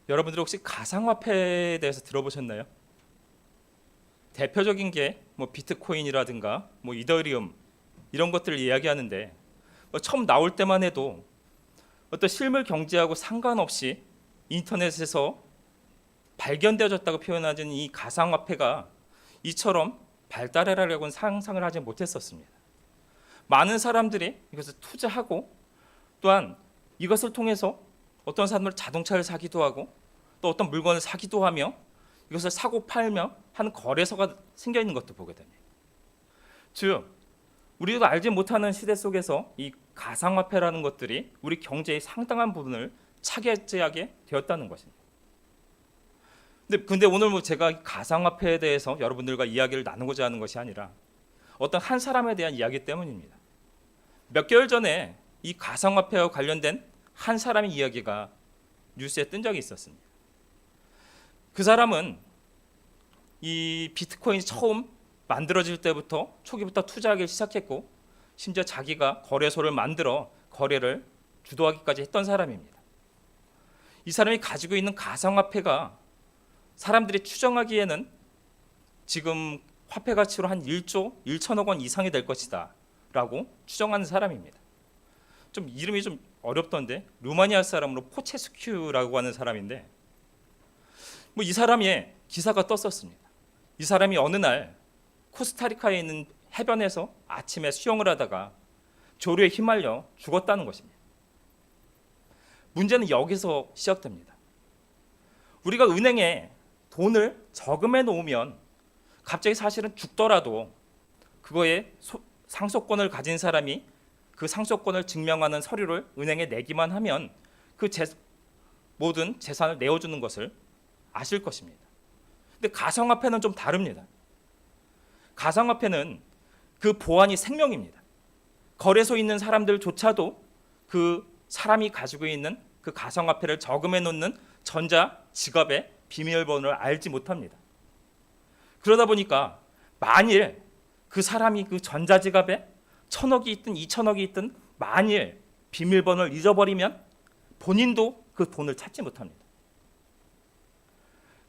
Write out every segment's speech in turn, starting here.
여러분들 혹시 가상화폐에 대해서 들어보셨나요? 대표적인 게 뭐 비트코인이라든가 뭐 이더리움 이런 것들을 이야기하는데 뭐 처음 나올 때만 해도 어떤 실물 경제하고 상관없이 인터넷에서 발견되어졌다고 표현하는 이 가상화폐가 이처럼 발달하려고는 상상을 하지 못했었습니다. 많은 사람들이 이것을 투자하고 또한 이것을 통해서 어떤 사람들은 자동차를 사기도 하고 또 어떤 물건을 사기도 하며 이것을 사고 팔며 하는 거래소가 생겨 있는 것도 보게 됩니다. 즉 우리도 알지 못하는 시대 속에서 이 가상화폐라는 것들이 우리 경제의 상당한 부분을 차지하게 되었다는 것입니다. 근데 오늘 뭐 제가 가상화폐에 대해서 여러분들과 이야기를 나누고자 하는 것이 아니라 어떤 한 사람에 대한 이야기 때문입니다. 몇 개월 전에 이 가상화폐와 관련된 한 사람의 이야기가 뉴스에 뜬 적이 있었습니다. 그 사람은 이 비트코인이 처음 만들어질 때부터 초기부터 투자하기 시작했고 심지어 자기가 거래소를 만들어 거래를 주도하기까지 했던 사람입니다. 이 사람이 가지고 있는 가상화폐가 사람들이 추정하기에는 지금 화폐 가치로 한 1조 1천억 원 이상이 될 것이다 라고 추정하는 사람입니다. 좀 이름이 좀 어렵던데 루마니아 사람으로 포체스큐라고 하는 사람인데 뭐 이 사람의 기사가 떴었습니다. 이 사람이 어느 날 코스타리카에 있는 해변에서 아침에 수영을 하다가 조류에 휘말려 죽었다는 것입니다. 문제는 여기서 시작됩니다. 우리가 은행에 돈을 저금해 놓으면 갑자기 사실은 죽더라도 그거에 상속권을 가진 사람이 그 상속권을 증명하는 서류를 은행에 내기만 하면 그 모든 재산을 내어주는 것을 아실 것입니다. 근데 가상화폐는 좀 다릅니다. 가상화폐는 그 보안이 생명입니다. 거래소에 있는 사람들조차도 그 사람이 가지고 있는 그 가상화폐를 저금해 놓는 전자 지갑의 비밀번호를 알지 못합니다. 그러다 보니까 만일 그 사람이 그 전자지갑에 1,000억이 있든 2,000억이 있든 만일 비밀번호를 잊어버리면 본인도 그 돈을 찾지 못합니다.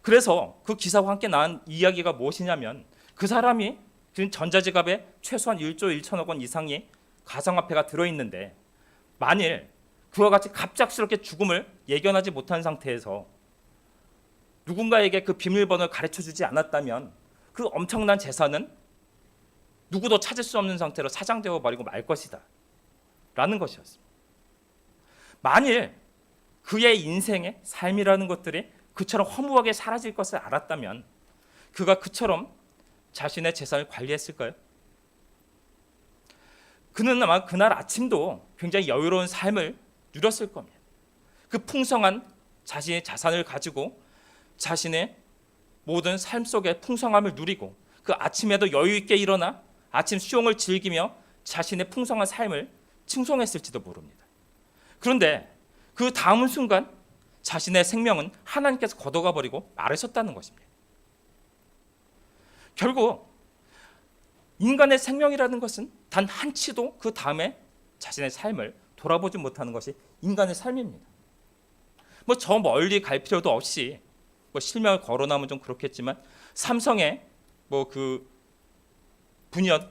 그래서 그 기사와 함께 나온 이야기가 무엇이냐면 그 사람이 지금 전자지갑에 최소한 1조 1천억 원 이상의 가상화폐가 들어있는데 만일 그와 같이 갑작스럽게 죽음을 예견하지 못한 상태에서 누군가에게 그 비밀번호를 가르쳐주지 않았다면 그 엄청난 재산은 누구도 찾을 수 없는 상태로 사장되어 버리고 말 것이다 라는 것이었습니다. 만일 그의 인생의 삶이라는 것들이 그처럼 허무하게 사라질 것을 알았다면 그가 그처럼 자신의 재산을 관리했을까요? 그는 아마 그날 아침도 굉장히 여유로운 삶을 누렸을 겁니다. 그 풍성한 자신의 자산을 가지고 자신의 모든 삶 속에 풍성함을 누리고 그 아침에도 여유 있게 일어나 아침 수용을 즐기며 자신의 풍성한 삶을 칭송했을지도 모릅니다. 그런데 그 다음 순간 자신의 생명은 하나님께서 걷어가 버리고 마르셨다는 것입니다. 결국 인간의 생명이라는 것은 단 한치도 그 다음에 자신의 삶을 돌아보지 못하는 것이 인간의 삶입니다. 뭐 저 멀리 갈 필요도 없이 뭐 실명을 거론하면 좀 그렇겠지만 삼성의 뭐 그 분이었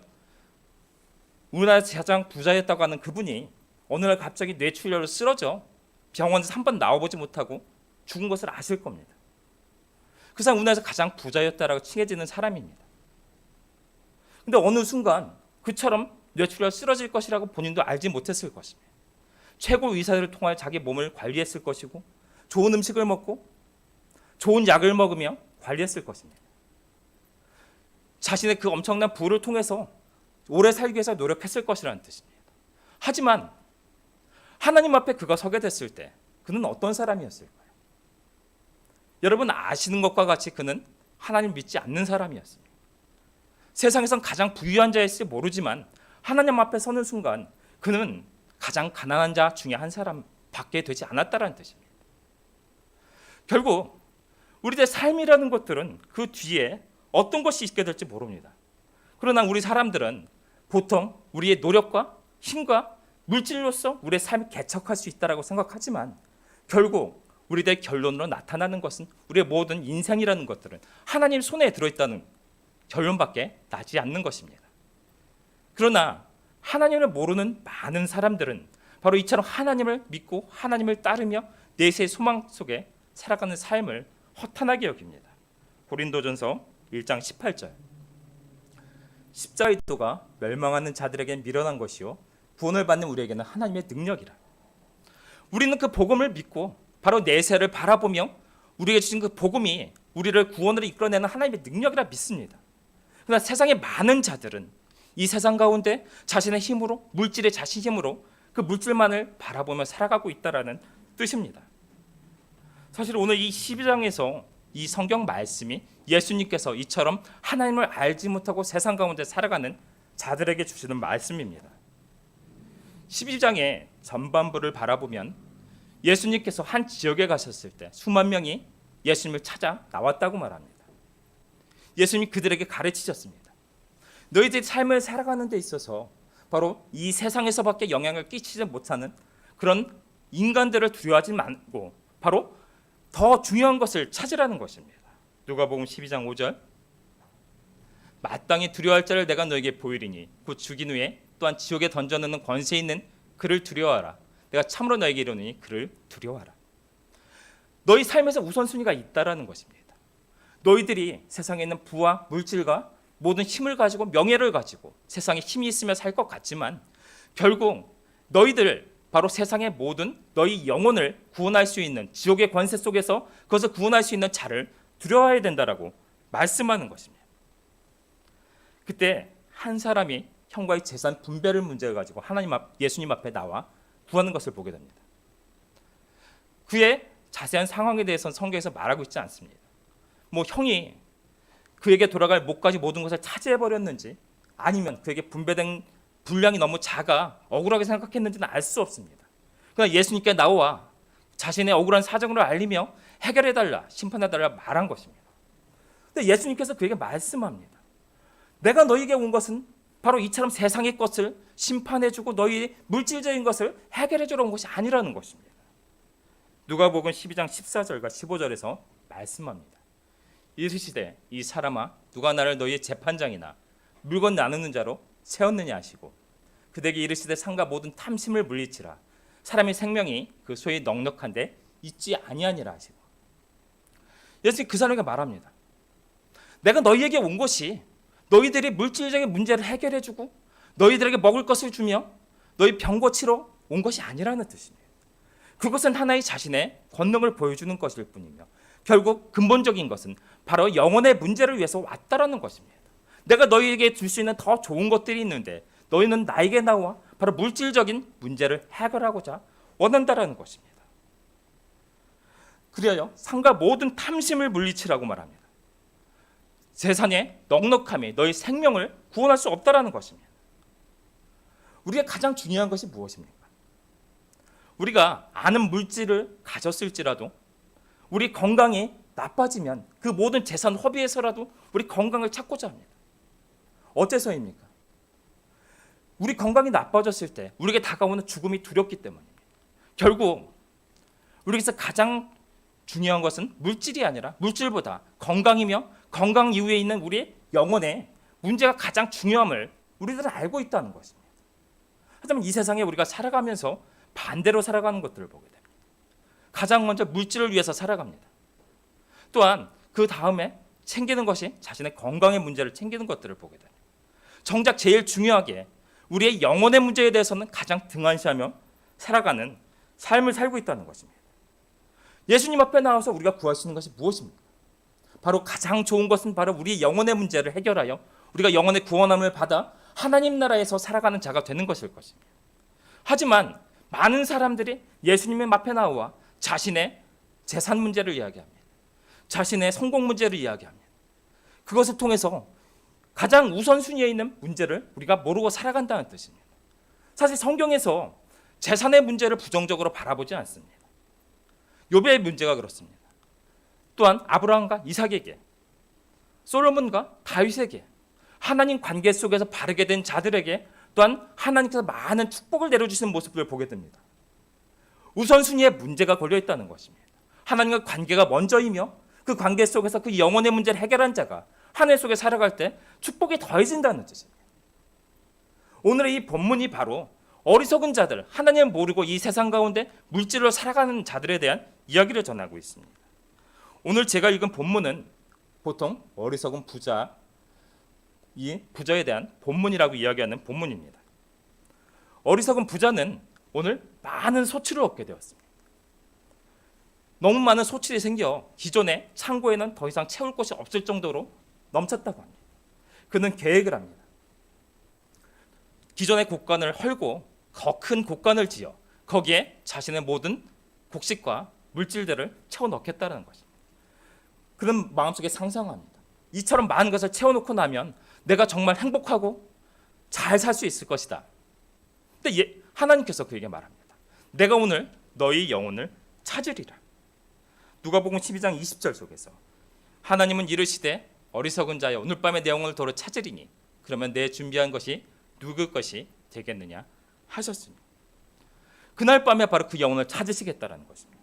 우리나라에서 가장 부자였다고 하는 그분이 어느 날 갑자기 뇌출혈로 쓰러져 병원에서 한 번 나와보지 못하고 죽은 것을 아실 겁니다. 그 사람 우리나라에서 가장 부자였다라고 칭해지는 사람입니다. 근데 어느 순간 그처럼 뇌출혈 쓰러질 것이라고 본인도 알지 못했을 것입니다. 최고 의사들을 통하여 자기 몸을 관리했을 것이고 좋은 음식을 먹고 좋은 약을 먹으며 관리했을 것입니다. 자신의 그 엄청난 부를 통해서 오래 살기 위해서 노력했을 것이라는 뜻입니다. 하지만 하나님 앞에 그가 서게 됐을 때 그는 어떤 사람이었을까요? 여러분 아시는 것과 같이 그는 하나님 믿지 않는 사람이었습니다. 세상에선 가장 부유한 자일지 모르지만 하나님 앞에 서는 순간 그는 가장 가난한 자 중에 한 사람밖에 되지 않았다는 뜻입니다. 결국 우리의 삶이라는 것들은 그 뒤에 어떤 것이 있게 될지 모릅니다. 그러나 우리 사람들은 보통 우리의 노력과 힘과 물질로서 우리의 삶이 개척할 수 있다고 생각하지만 결국 우리들의 결론으로 나타나는 것은 우리의 모든 인생이라는 것들은 하나님 손에 들어있다는 결론밖에 나지 않는 것입니다. 그러나 하나님을 모르는 많은 사람들은 바로 이처럼 하나님을 믿고 하나님을 따르며 내세의 소망 속에 살아가는 삶을 허탄하게 여깁니다. 고린도전서 1장 18절, 십자가의 도가 멸망하는 자들에게는 미련한 것이요 구원을 받는 우리에게는 하나님의 능력이라. 우리는 그 복음을 믿고 바로 내세를 바라보며 우리에게 주신 그 복음이 우리를 구원으로 이끌어내는 하나님의 능력이라 믿습니다. 그러나 세상의 많은 자들은 이 세상 가운데 자신의 힘으로, 물질의 자신 힘으로 그 물질만을 바라보며 살아가고 있다라는 뜻입니다. 사실 오늘 이 12장에서 이 성경 말씀이 예수님께서 이처럼 하나님을 알지 못하고 세상 가운데 살아가는 자들에게 주시는 말씀입니다. 12장의 전반부를 바라보면 예수님께서 한 지역에 가셨을 때 수만 명이 예수님을 찾아 나왔다고 말합니다. 예수님이 그들에게 가르치셨습니다. 너희들이 삶을 살아가는 데 있어서 바로 이 세상에서밖에 영향을 끼치지 못하는 그런 인간들을 두려워하지 말고 바로 더 중요한 것을 찾으라는 것입니다. 누가복음 12장 5절, 마땅히 두려워할 자를 내가 너에게 보이리니 곧 죽인 후에 또한 지옥에 던져넣는 권세 있는 그를 두려워하라. 내가 참으로 너에게 이르노니 그를 두려워하라. 너희 삶에서 우선순위가 있다라는 것입니다. 너희들이 세상에 있는 부와 물질과 모든 힘을 가지고 명예를 가지고 세상에 힘이 있으며 살 것 같지만 결국 너희들 바로 세상의 모든 너희 영혼을 구원할 수 있는 지옥의 권세 속에서 그것을 구원할 수 있는 자를 두려워해야 된다라고 말씀하는 것입니다. 그때 한 사람이 형과의 재산 분배를 문제를 가지고 예수님 앞에 나와 구하는 것을 보게 됩니다. 그의 자세한 상황에 대해서는 성경에서 말하고 있지 않습니다. 뭐 형이 그에게 돌아갈 몫까지 모든 것을 차지해버렸는지 아니면 그에게 분배된 분량이 너무 작아 억울하게 생각했는지는 알 수 없습니다. 그러나 예수님께 나와 자신의 억울한 사정을 알리며 해결해달라, 심판해달라 말한 것입니다. 근데 예수님께서 그에게 말씀합니다. 내가 너희에게 온 것은 바로 이처럼 세상의 것을 심판해주고 너희 물질적인 것을 해결해주러 온 것이 아니라는 것입니다. 누가복음 12장 14절과 15절에서 말씀합니다. 이르시되 이 사람아 누가 나를 너희의 재판장이나 물건 나누는 자로 세웠느냐 하시고 그대에게 이르시되 상가 모든 탐심을 물리치라. 사람의 생명이 그 소위 넉넉한데 있지 아니하니라 하시고 예수님 그 사람에게 말합니다. 내가 너희에게 온 것이 너희들이 물질적인 문제를 해결해주고 너희들에게 먹을 것을 주며 너희 병 고치러 온 것이 아니라는 뜻입니다. 그것은 하나의 자신의 권능을 보여주는 것일 뿐이며 결국 근본적인 것은 바로 영혼의 문제를 위해서 왔다라는 것입니다. 내가 너희에게 줄 수 있는 더 좋은 것들이 있는데 너희는 나에게 나와 바로 물질적인 문제를 해결하고자 원한다라는 것입니다. 그래요. 상가 모든 탐심을 물리치라고 말합니다. 세상의 넉넉함이 너희 생명을 구원할 수 없다라는 것입니다. 우리가 가장 중요한 것이 무엇입니까? 우리가 아는 물질을 가졌을지라도 우리 건강이 나빠지면 그 모든 재산 허비해서라도 우리 건강을 찾고자 합니다. 어째서입니까? 우리 건강이 나빠졌을 때 우리에게 다가오는 죽음이 두렵기 때문입니다. 결국 우리에게서 가장 중요한 것은 물질이 아니라 물질보다 건강이며 건강 이후에 있는 우리의 영혼의 문제가 가장 중요함을 우리들은 알고 있다는 것입니다. 하지만 이 세상에 우리가 살아가면서 반대로 살아가는 것들을 보게 됩니다. 가장 먼저 물질을 위해서 살아갑니다. 또한 그 다음에 챙기는 것이 자신의 건강의 문제를 챙기는 것들을 보게 됩니다. 정작 제일 중요하게 우리의 영혼의 문제에 대해서는 가장 등한시하며 살아가는 삶을 살고 있다는 것입니다. 예수님 앞에 나와서 우리가 구할 수 있는 것이 무엇입니까? 바로 가장 좋은 것은 바로 우리의 영혼의 문제를 해결하여 우리가 영혼의 구원함을 받아 하나님 나라에서 살아가는 자가 되는 것일 것입니다. 하지만 많은 사람들이 예수님의 앞에 나와 자신의 재산 문제를 이야기합니다. 자신의 성공 문제를 이야기합니다. 그것을 통해서 가장 우선순위에 있는 문제를 우리가 모르고 살아간다는 뜻입니다. 사실 성경에서 재산의 문제를 부정적으로 바라보지 않습니다. 욥의 문제가 그렇습니다. 또한 아브라함과 이삭에게, 솔로몬과 다윗에게, 하나님 관계 속에서 바르게 된 자들에게 또한 하나님께서 많은 축복을 내려주시는 모습을 보게 됩니다. 우선순위에 문제가 걸려 있다는 것입니다. 하나님과 관계가 먼저이며 그 관계 속에서 그 영혼의 문제를 해결한 자가 하늘 속에 살아갈 때 축복이 더해진다는 뜻입니다. 오늘의 이 본문이 바로 어리석은 자들, 하나님을 모르고 이 세상 가운데 물질로 살아가는 자들에 대한 이야기를 전하고 있습니다. 오늘 제가 읽은 본문은 보통 어리석은 부자, 이 부자에 대한 본문이라고 이야기하는 본문입니다. 어리석은 부자는 오늘 많은 소출을 얻게 되었습니다. 너무 많은 소출이 생겨 기존의 창고에는 더 이상 채울 곳이 없을 정도로 넘쳤다고 합니다. 그는 계획을 합니다. 기존의 곡간을 헐고 더 큰 곡간을 지어 거기에 자신의 모든 곡식과 물질들을 채워 넣겠다는 것입니다. 그런 마음속에 상상합니다. 이처럼 많은 것을 채워놓고 나면 내가 정말 행복하고 잘 살 수 있을 것이다. 근데 하나님께서 그에게 말합니다. 내가 오늘 너희 영혼을 찾으리라. 누가복음 12장 20절 속에서 하나님은 이르시되 어리석은 자여 오늘 밤에 내 영혼을 도로 찾으리니 그러면 내 준비한 것이 누구 것이 되겠느냐 하셨습니다. 그날 밤에 바로 그 영혼을 찾으시겠다라는 것입니다.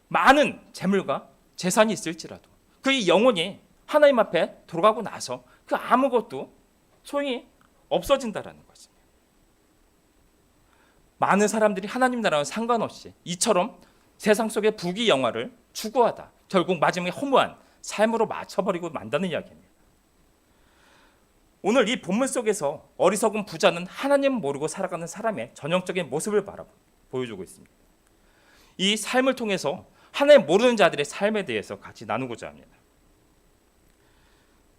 많은 재물과 재산이 있을지라도 그 영혼이 하나님 앞에 돌아가고 나서 그 아무것도 소용이 없어진다라는 것입니다. 많은 사람들이 하나님 나라와 상관없이 이처럼 세상 속의 부귀영화를 추구하다 결국 마지막에 허무한 삶으로 맞춰버리고 만다는 이야기입니다. 오늘 이 본문 속에서 어리석은 부자는 하나님 모르고 살아가는 사람의 전형적인 모습을 보여주고 있습니다. 이 삶을 통해서 하나님 모르는 자들의 삶에 대해서 같이 나누고자 합니다.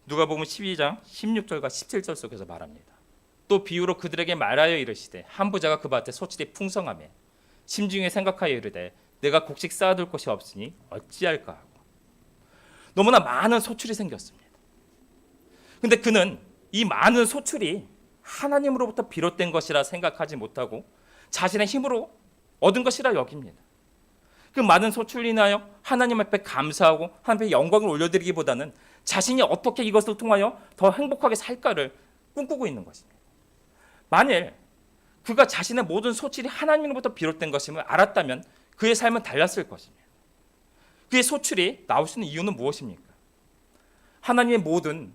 누가복음 12장 16절과 17절 속에서 말합니다. 또 비유로 그들에게 말하여 이르시되 한 부자가 그 밭에 소출이 풍성하매 심중에 생각하여 이르되 내가 곡식 쌓아둘 곳이 없으니 어찌할까 하고 너무나 많은 소출이 생겼습니다. 근데 그는 이 많은 소출이 하나님으로부터 비롯된 것이라 생각하지 못하고 자신의 힘으로 얻은 것이라 여깁니다. 그 많은 소출로 인하여 하나님 앞에 감사하고 하나님 앞에 영광을 올려드리기보다는 자신이 어떻게 이것을 통하여 더 행복하게 살까를 꿈꾸고 있는 것입니다. 만일 그가 자신의 모든 소출이 하나님으로부터 비롯된 것임을 알았다면 그의 삶은 달랐을 것입니다. 그의 소출이 나올 수 있는 이유는 무엇입니까? 하나님의 모든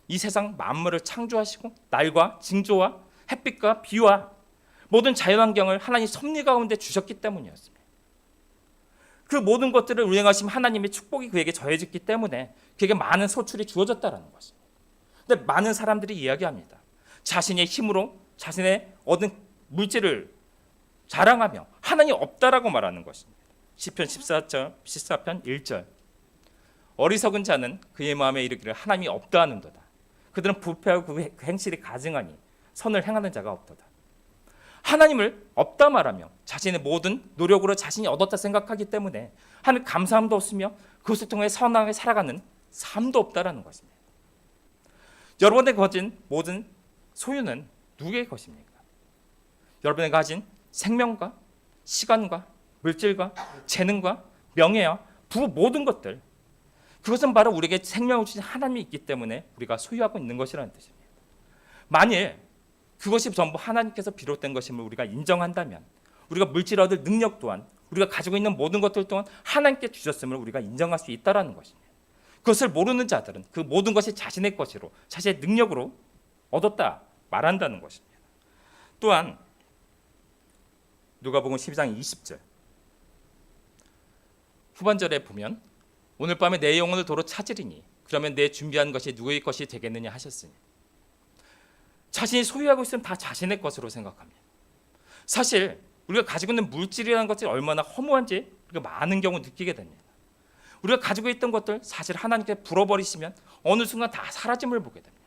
이 세상 만물을 창조하시고 날과 징조와 햇빛과 비와 모든 자연환경을 하나님 섭리 가운데 주셨기 때문이었습니다. 그 모든 것들을 운행하신 하나님의 축복이 그에게 더해졌기 때문에 그에게 많은 소출이 주어졌다는 것입니다. 그런데 많은 사람들이 이야기합니다. 자신의 힘으로 자신의 얻은 물질을 자랑하며 하나님이 없다라고 말하는 것입니다. 시편 14편 1절 어리석은 자는 그의 마음에 이르기를 하나님이 없다 하는도다. 그들은 부패하고 그 행실이 가증하니 선을 행하는 자가 없도다. 하나님을 없다 말하며 자신의 모든 노력으로 자신이 얻었다 생각하기 때문에 하나님 감사함도 없으며 그것을 통해 선하게 살아가는 삶도 없다라는 것입니다. 여러분의 가진 모든 소유는 누구의 것입니까? 여러분이 가진 생명과 시간과 물질과 재능과 명예와 부 모든 것들 그것은 바로 우리에게 생명을 주신 하나님이 있기 때문에 우리가 소유하고 있는 것이라는 뜻입니다. 만일 그것이 전부 하나님께서 비롯된 것임을 우리가 인정한다면 우리가 물질을 얻을 능력 또한 우리가 가지고 있는 모든 것들 또한 하나님께 주셨음을 우리가 인정할 수 있다는 것입니다. 그것을 모르는 자들은 그 모든 것이 자신의 것으로 자신의 능력으로 얻었다 말한다는 것입니다. 또한 누가복음 12장 20절 후반절에 보면 오늘 밤에 내 영혼을 도로 찾으리니 그러면 내 준비한 것이 누구의 것이 되겠느냐 하셨으니 자신이 소유하고 있으면 다 자신의 것으로 생각합니다. 사실 우리가 가지고 있는 물질이라는 것이 얼마나 허무한지 우리가 많은 경우 느끼게 됩니다. 우리가 가지고 있던 것들 사실 하나님께 불어버리시면 어느 순간 다 사라짐을 보게 됩니다.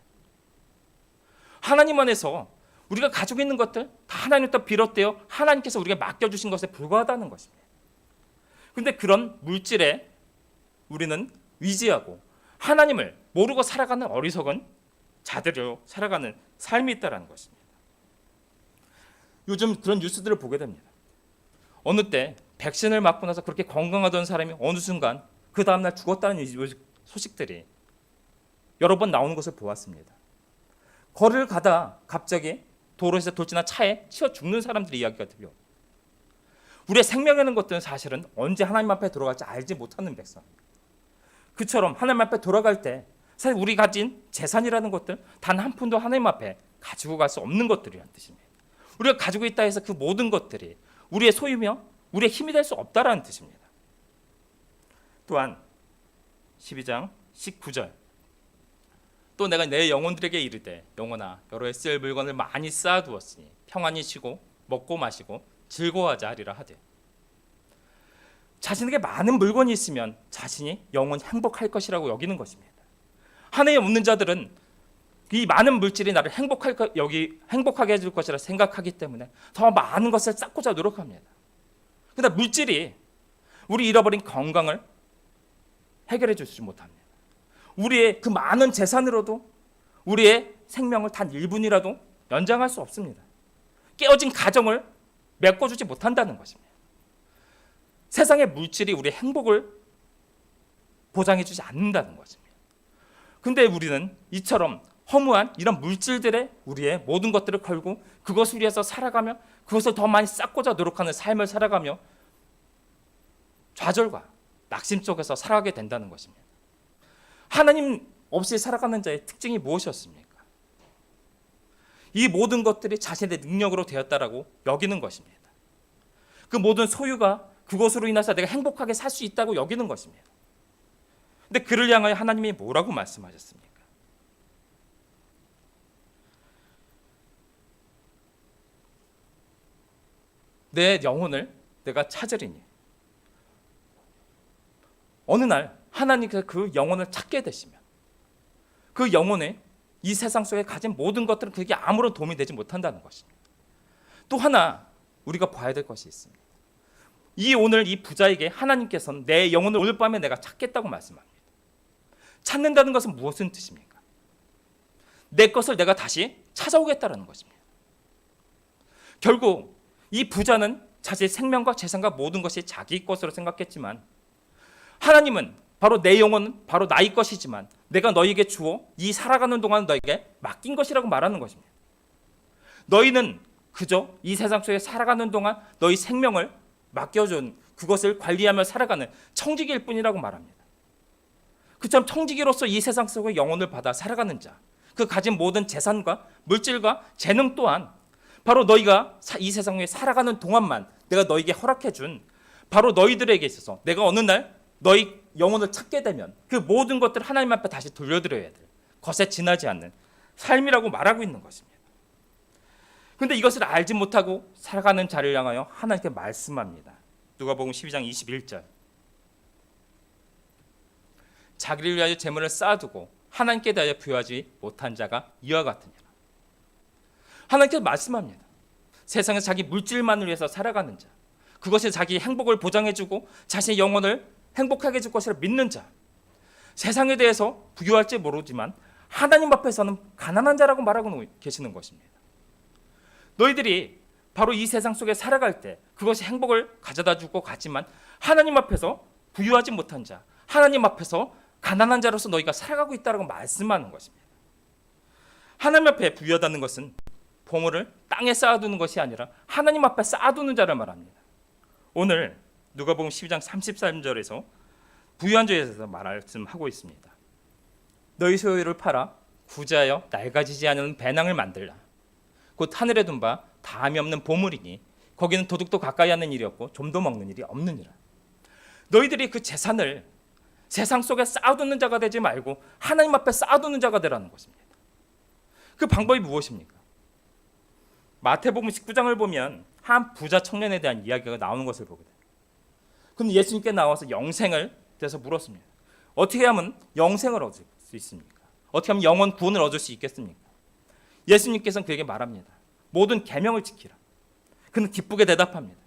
하나님 안에서 우리가 가지고 있는 것들 다 하나님부터 비롯되어 하나님께서 우리가 맡겨주신 것에 불과하다는 것입니다. 그런데 그런 물질에 우리는 위지하고 하나님을 모르고 살아가는 어리석은 자들로 살아가는 삶이 있다는 것입니다. 요즘 그런 뉴스들을 보게 됩니다. 어느 때 백신을 맞고 나서 그렇게 건강하던 사람이 어느 순간 그 다음날 죽었다는 소식들이 여러 번 나오는 것을 보았습니다. 거리를 가다 갑자기 도로에서 돌진한 차에 치여 죽는 사람들의 이야기가 들려. 우리의 생명이라는 것들은 사실은 언제 하나님 앞에 돌아갈지 알지 못하는 백성. 그처럼 하나님 앞에 돌아갈 때 사실 우리 가진 재산이라는 것들 단 한 푼도 하나님 앞에 가지고 갈 수 없는 것들이라는 뜻입니다. 우리가 가지고 있다 해서 그 모든 것들이 우리의 소유며 우리의 힘이 될 수 없다라는 뜻입니다. 또한 12장 19절 또 내가 내 영혼들에게 이르되 영혼아 여러 해 쓸 물건을 많이 쌓아두었으니 평안히 쉬고 먹고 마시고 즐거워하자 하리라 하되 자신에게 많은 물건이 있으면 자신이 영원히 행복할 것이라고 여기는 것입니다. 하나님 없는 자들은 이 많은 물질이 나를 행복하게 해줄 것이라 생각하기 때문에 더 많은 것을 쌓고자 노력합니다. 그런데 물질이 우리 잃어버린 건강을 해결해 주지 못합니다. 우리의 그 많은 재산으로도 우리의 생명을 단 1분이라도 연장할 수 없습니다. 깨어진 가정을 메꿔주지 못한다는 것입니다. 세상의 물질이 우리의 행복을 보장해주지 않는다는 것입니다. 근데 우리는 이처럼 허무한 이런 물질들에 우리의 모든 것들을 걸고 그것을 위해서 살아가며 그것을 더 많이 쌓고자 노력하는 삶을 살아가며 좌절과 낙심 속에서 살아가게 된다는 것입니다. 하나님 없이 살아가는 자의 특징이 무엇이었습니까? 이 모든 것들이 자신의 능력으로 되었다라고 여기는 것입니다. 그 모든 소유가 그것으로 인해서 내가 행복하게 살 수 있다고 여기는 것입니다. 근데 그를 향하여 하나님이 뭐라고 말씀하셨습니까? 내 영혼을 내가 찾으리니 어느 날 하나님께서 그 영혼을 찾게 되시면 그 영혼에 이 세상 속에 가진 모든 것들은 그게 아무런 도움이 되지 못한다는 것입니다. 또 하나 우리가 봐야 될 것이 있습니다. 오늘 이 부자에게 하나님께서는 내 영혼을 오늘 밤에 내가 찾겠다고 말씀합니다. 찾는다는 것은 무엇인 뜻입니까? 내 것을 내가 다시 찾아오겠다는 것입니다. 결국 이 부자는 자신의 생명과 재산과 모든 것이 자기 것으로 생각했지만 하나님은 바로 내 영혼은 바로 나의 것이지만 내가 너에게 주어 이 살아가는 동안 너에게 맡긴 것이라고 말하는 것입니다. 너희는 그저 이 세상 속에 살아가는 동안 너희 생명을 맡겨준 그것을 관리하며 살아가는 청지기일 뿐이라고 말합니다. 그처럼 청지기로서 이 세상 속에 영혼을 받아 살아가는 자, 그 가진 모든 재산과 물질과 재능 또한 바로 너희가 이 세상에 살아가는 동안만 내가 너에게 허락해준 바로 너희들에게 있어서 내가 어느 날 너희 영혼을 찾게 되면 그 모든 것들을 하나님 앞에 다시 돌려드려야 될 것에 지나지 않는 삶이라고 말하고 있는 것입니다. 그런데 이것을 알지 못하고 살아가는 자를 향하여 하나님께 말씀합니다. 누가복음 12장 21절 자기를 위하여 재물을 쌓아두고 하나님께 대하여 부여하지 못한 자가 이와 같으니라. 하나님께서 말씀합니다. 세상에서 자기 물질만을 위해서 살아가는 자, 그것이 자기 행복을 보장해주고 자신의 영혼을 행복하게 해줄 것이라 믿는 자, 세상에 대해서 부유할지 모르지만 하나님 앞에서는 가난한 자라고 말하고 계시는 것입니다. 너희들이 바로 이 세상 속에 살아갈 때 그것이 행복을 가져다 주고 가지만 하나님 앞에서 부유하지 못한 자, 하나님 앞에서 가난한 자로서 너희가 살아가고 있다고 말씀하는 것입니다. 하나님 앞에 부유하다는 것은 보물을 땅에 쌓아두는 것이 아니라 하나님 앞에 쌓아두는 자를 말합니다. 오늘 누가복음 12장 33절에서 부유한 자에 대해서 말씀하고 있습니다. 너희 소유를 팔아 구제하여 낡아지지 않는 배낭을 만들라. 곧 하늘에 둔 바 다함이 없는 보물이니 거기는 도둑도 가까이 하는 일이 없고 좀도 먹는 일이 없느니라. 너희들이 그 재산을 세상 속에 쌓아두는 자가 되지 말고 하나님 앞에 쌓아두는 자가 되라는 것입니다. 그 방법이 무엇입니까? 마태복음 19장을 보면 한 부자 청년에 대한 이야기가 나오는 것을 보게 돼요. 그럼 예수님께 나와서 영생을 대해서 물었습니다. 어떻게 하면 영생을 얻을 수 있습니까? 어떻게 하면 영원 구원을 얻을 수 있겠습니까? 예수님께서는 그에게 말합니다. 모든 계명을 지키라. 그는 기쁘게 대답합니다.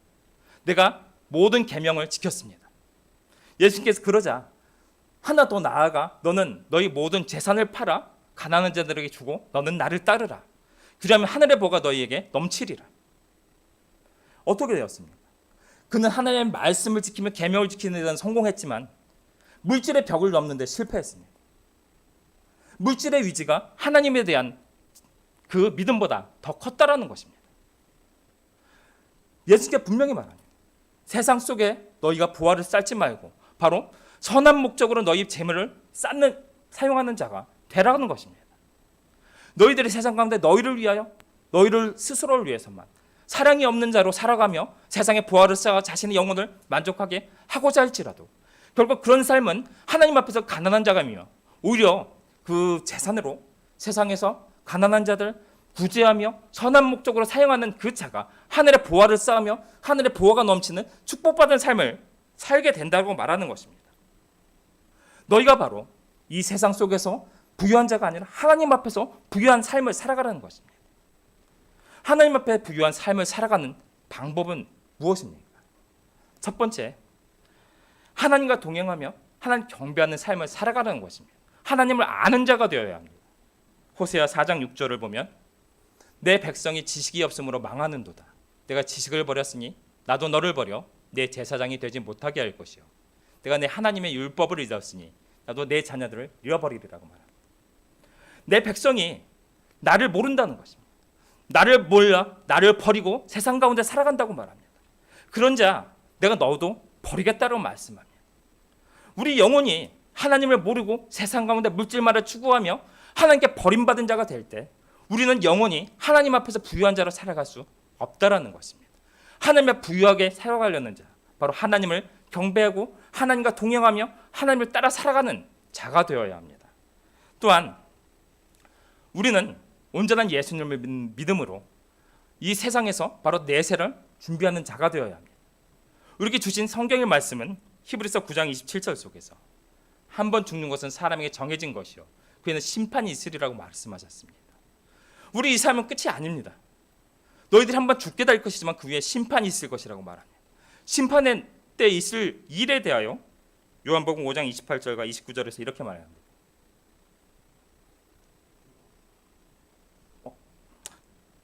내가 모든 계명을 지켰습니다. 예수님께서 그러자 하나 더 나아가 너는 너희 모든 재산을 팔아 가난한 자들에게 주고 너는 나를 따르라. 그러면 하늘의 복가 너희에게 넘치리라. 어떻게 되었습니까? 그는 하나님의 말씀을 지키며 계명을 지키는 데는 성공했지만 물질의 벽을 넘는 데 실패했습니다. 물질의 위지가 하나님에 대한 그 믿음보다 더 컸다라는 것입니다. 예수님께 분명히 말합니다. 세상 속에 너희가 보화를 쌓지 말고 바로 선한 목적으로 너희 재물을 사용하는 자가 되라는 것입니다. 너희들이 세상 가운데 너희를 위하여, 너희를 스스로를 위해서만 사랑이 없는 자로 살아가며 세상에 보화를 쌓아 자신의 영혼을 만족하게 하고자 할지라도 결국 그런 삶은 하나님 앞에서 가난한 자감이며 오히려 그 재산으로 세상에서 가난한 자들 구제하며 선한 목적으로 사용하는 그 자가 하늘의 보화를 쌓으며 하늘의 보화가 넘치는 축복받은 삶을 살게 된다고 말하는 것입니다. 너희가 바로 이 세상 속에서 부유한 자가 아니라 하나님 앞에서 부유한 삶을 살아가라는 것입니다. 하나님 앞에 부유한 삶을 살아가는 방법은 무엇입니까? 첫 번째, 하나님과 동행하며 하나님 경배하는 삶을 살아가는 것입니다. 하나님을 아는 자가 되어야 합니다. 호세아 4장 6절을 보면 내 백성이 지식이 없으므로 망하는도다. 내가 지식을 버렸으니 나도 너를 버려 내 제사장이 되지 못하게 할 것이요. 내가 내 하나님의 율법을 잊었으니 나도 내 자녀들을 잃어버리리라고 말합니다. 내 백성이 나를 모른다는 것입니다. 나를 몰라 나를 버리고 세상 가운데 살아간다고 말합니다. 그런 자 내가 너도 버리겠다고 말씀합니다. 우리 영혼이 하나님을 모르고 세상 가운데 물질만을 추구하며 하나님께 버림받은 자가 될 때 우리는 영원히 하나님 앞에서 부유한 자로 살아갈 수 없다라는 것입니다. 하나님의 부유하게 살아가려는 자, 바로 하나님을 경배하고 하나님과 동행하며 하나님을 따라 살아가는 자가 되어야 합니다. 또한 우리는 온전한 예수님을 믿음으로 이 세상에서 바로 내세를 준비하는 자가 되어야 합니다. 우리에게 주신 성경의 말씀은 히브리서 9장 27절 속에서 한 번 죽는 것은 사람에게 정해진 것이요 그에는 심판이 있으리라고 말씀하셨습니다. 우리 이 삶은 끝이 아닙니다. 너희들이 한 번 죽게 될 것이지만 그 위에 심판이 있을 것이라고 말합니다. 심판의 때 있을 일에 대하여 요한복음 5장 28절과 29절에서 이렇게 말합니다.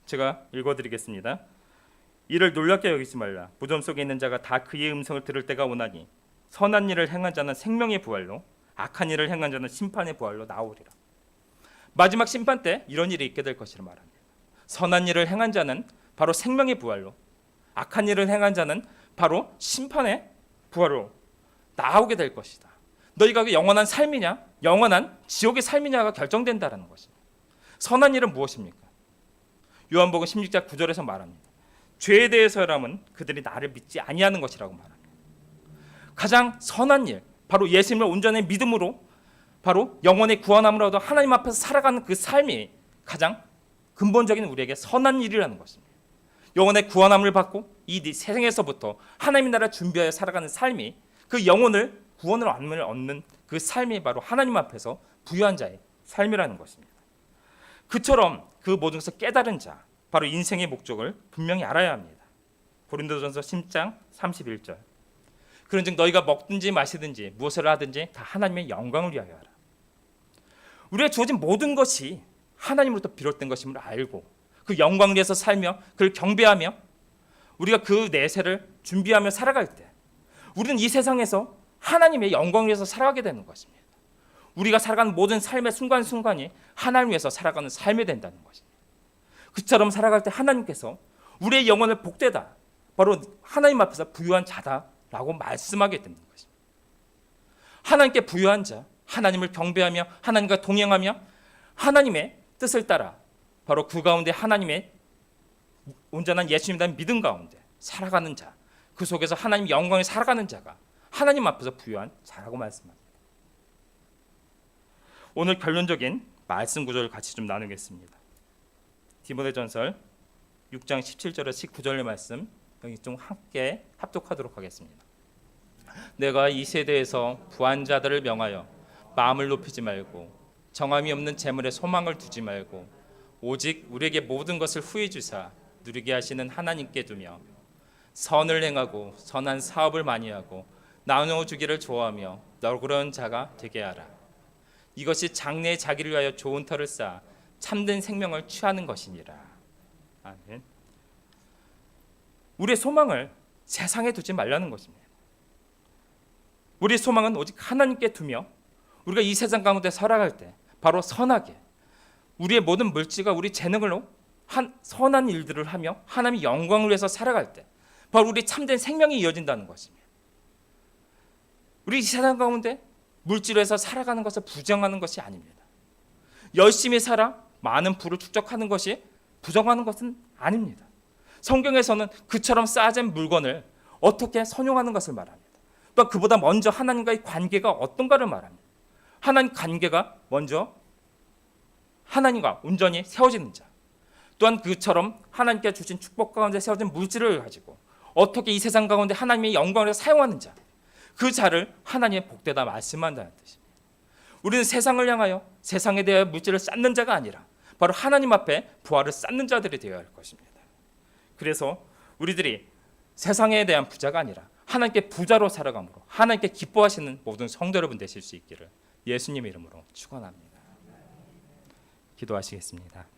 제가 읽어드리겠습니다. 이를 놀랍게 여기지 말라. 무덤 속에 있는 자가 다 그의 음성을 들을 때가 오나니 선한 일을 행한 자는 생명의 부활로 악한 일을 행한 자는 심판의 부활로 나오리라. 마지막 심판 때 이런 일이 있게 될 것이라 말합니다. 선한 일을 행한 자는 바로 생명의 부활로 악한 일을 행한 자는 바로 심판의 부활로 나오게 될 것이다. 너희가 영원한 삶이냐 영원한 지옥의 삶이냐가 결정된다라는 것입니다. 선한 일은 무엇입니까? 요한복음 16장 9절에서 말합니다. 죄에 대해서라면 그들이 나를 믿지 아니하는 것이라고 말합니다. 가장 선한 일, 바로 예수님을 온전히 믿음으로 바로 영혼의 구원함으로 얻어 하나님 앞에서 살아가는 그 삶이 가장 근본적인 우리에게 선한 일이라는 것입니다. 영혼의 구원함을 받고 이 세상에서부터 하나님의 나라를 준비하여 살아가는 삶이 그 영혼을 구원을 얻는 그 삶이 바로 하나님 앞에서 부유한 자의 삶이라는 것입니다. 그처럼 그 모든 것을 깨달은 자, 바로 인생의 목적을 분명히 알아야 합니다. 고린도전서 10장 31절. 그런즉 너희가 먹든지 마시든지 무엇을 하든지 다 하나님의 영광을 위하여 하라. 우리가 주어진 모든 것이 하나님으로부터 비롯된 것임을 알고 그 영광을 위해서 살며 그를 경배하며 우리가 그 내세를 준비하며 살아갈 때 우리는 이 세상에서 하나님의 영광을 위해서 살아가게 되는 것입니다. 우리가 살아가는 모든 삶의 순간순간이 하나님 위해서 살아가는 삶이 된다는 것입니다. 그처럼 살아갈 때 하나님께서 우리의 영혼을 복되다, 바로 하나님 앞에서 부유한 자다라고 말씀하게 되는 것입니다. 하나님께 부유한 자, 하나님을 경배하며 하나님과 동행하며 하나님의 뜻을 따라 바로 그 가운데 하나님의 온전한 예수님이라는 믿음 가운데 살아가는 자, 그 속에서 하나님 영광을 살아가는 자가 하나님 앞에서 부유한 자라고 말씀합니다. 오늘 결론적인 말씀 구절을 같이 좀 나누겠습니다. 디모데전서 6장 17절에서 19절의 말씀 여기 좀 함께 합독하도록 하겠습니다. 내가 이 세대에서 부한 자들을 명하여 마음을 높이지 말고 정함이 없는 재물에 소망을 두지 말고 오직 우리에게 모든 것을 후히 주사 누리게 하시는 하나님께 두며 선을 행하고 선한 사업을 많이 하고 나눠주기를 좋아하며 너그러운 자가 되게 하라. 이것이 장래의 자기를 위하여 좋은 터를 쌓아 참된 생명을 취하는 것이니라. 아멘. 우리의 소망을 세상에 두지 말라는 것입니다. 우리의 소망은 오직 하나님께 두며 우리가 이 세상 가운데 살아갈 때 바로 선하게 우리의 모든 물질과 우리 재능으로 선한 일들을 하며 하나님의 영광을 위해서 살아갈 때 바로 우리 참된 생명이 이어진다는 것입니다. 우리 세상 가운데 물질에서 살아가는 것을 부정하는 것이 아닙니다. 열심히 살아 많은 부를 축적하는 것이 부정하는 것은 아닙니다. 성경에서는 그처럼 쌓아진 물건을 어떻게 선용하는 것을 말합니다. 또 그보다 먼저 하나님과의 관계가 어떤가를 말합니다. 하나님 관계가 먼저 하나님과 온전히 세워지는 자, 또한 그처럼 하나님께 주신 축복 가운데 세워진 물질을 가지고 어떻게 이 세상 가운데 하나님의 영광을 사용하는 자, 그 자를 하나님의 복되다 말씀한다는 뜻입니다. 우리는 세상을 향하여 세상에 대하여 물질을 쌓는 자가 아니라 바로 하나님 앞에 부활을 쌓는 자들이 되어야 할 것입니다. 그래서 우리들이 세상에 대한 부자가 아니라 하나님께 부자로 살아감으로 하나님께 기뻐하시는 모든 성도 여러분 되실 수 있기를 예수님의 이름으로 축원합니다. 기도하시겠습니다.